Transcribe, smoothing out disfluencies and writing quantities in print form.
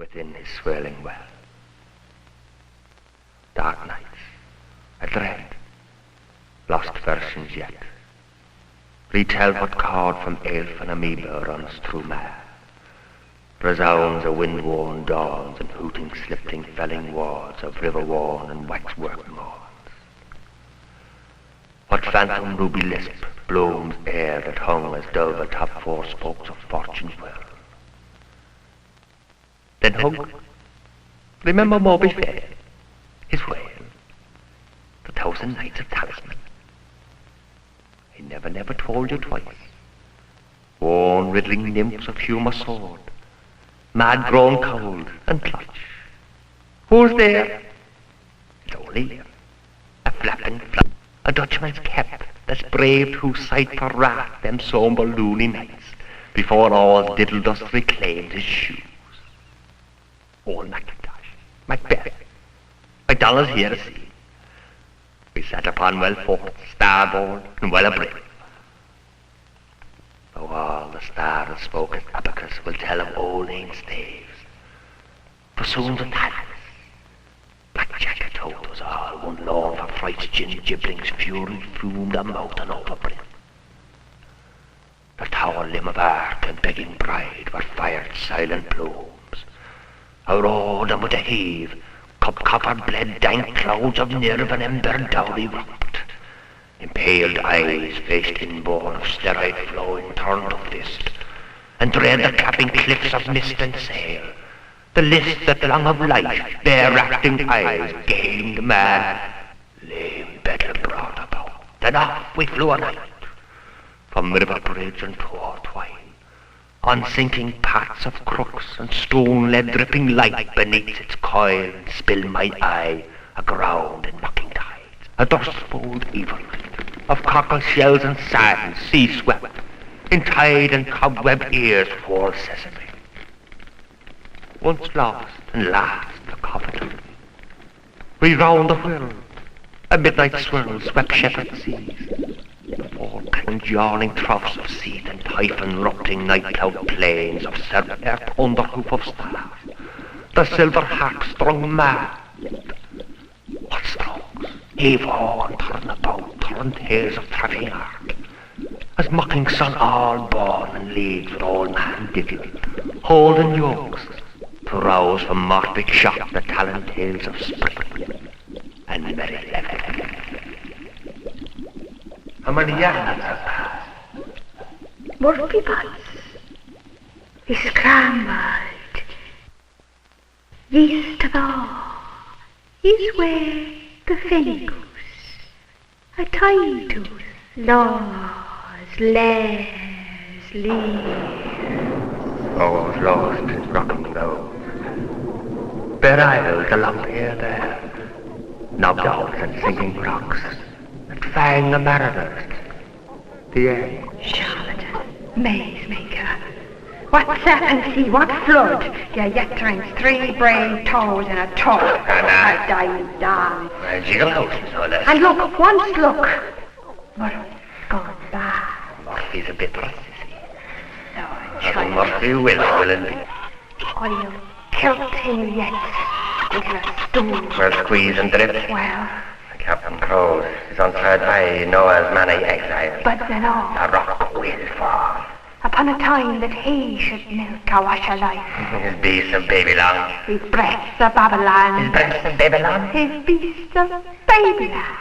within his swirling well. Dark nights, a dread, lost versions yet, retell what chord from elf and amoeba runs through mare, resounds of wind-worn dawns and hooting, slifting, felling wards of river-worn and waxwork moors. What phantom ruby lisp blooms ere that hung as dove atop four spokes of fortune's wheel? Then Hug, remember Moby Fair, his whale, the 1,000 Nights of Talisman. I never told you twice. Worn riddling nymphs of humour sword, mad grown cold and clutch. Who's there? It's only a flapping flap, a Dutchman's cap that's braved whose sight for wrath them sombre loony nights, before all diddle dust reclaimed his shoes. Old Mackintosh, Macbeth, MacDonald's here to see. We sat upon well fort, starboard, and well abright. Though all the stars spoke as abacus will tell of old ain't staves. For soon the Talis, Black Jacket told us all one lawn for fright's gin gibblings fury fumed a mountain over brim. The tower limb of ark and begging bride were fired silent plumes. Our road and with a heave, copper bled dank clouds of nerve and ember dowdy rocked. Impaled eyes faced inborn of steroid flowing turned to fist, and dread the capping cliffs of mist and sail. The list that long of life, bare rafting eyes, gained man, lame better brought about. Then off we flew a night, from river bridge and port twine, on sinking paths of crooks and stone led dripping light beneath its coil, and spill mine eye aground in mocking tides, a dust-fold evil of cockle shells and sand, sea-swept, in tide and cobweb ears fall sesame. Once lost and last the covenant, we round the whirl, a midnight swirl swept shepherd seas, the fork and yawning troughs of seed and typhon rotting night cloud plains of earth under hoof of stars, the silver harp strung mad. What strokes, heave ho and turn about, turn tales of travelling art, as mocking sun all born and leads with old man diddle, holding yokes, to rouse from morbic shock the talent tales of spring and merry level. How many years have passed? Murphy buds, he scrambled, east of all, is where the Finnegans, a tiny tooth, laws, lares, leaves. Oh, lost in rocking roads, berised along here there, knobbed out and sinking rocks, that fang the mariners, the end. Charlatan, maze maker, what serpent sea, what flood, your yet drinks 3 brave toes in a tub, I dive down. Jiggle houses, no less. And look, once look, Murphy's gone back. Murphy's a bit rusty. No, Child. Murphy will indeed. I'll kilt him yet, into a stool. Well, squeeze and drift. Well, Captain Crows is on third eye, Noah's many exiles. but then all, The rock will fall. upon a time that he should milk a washer life. His beasts of Babylon. His breaths of Babylon. His breaths of Babylon. His beasts of Babylon.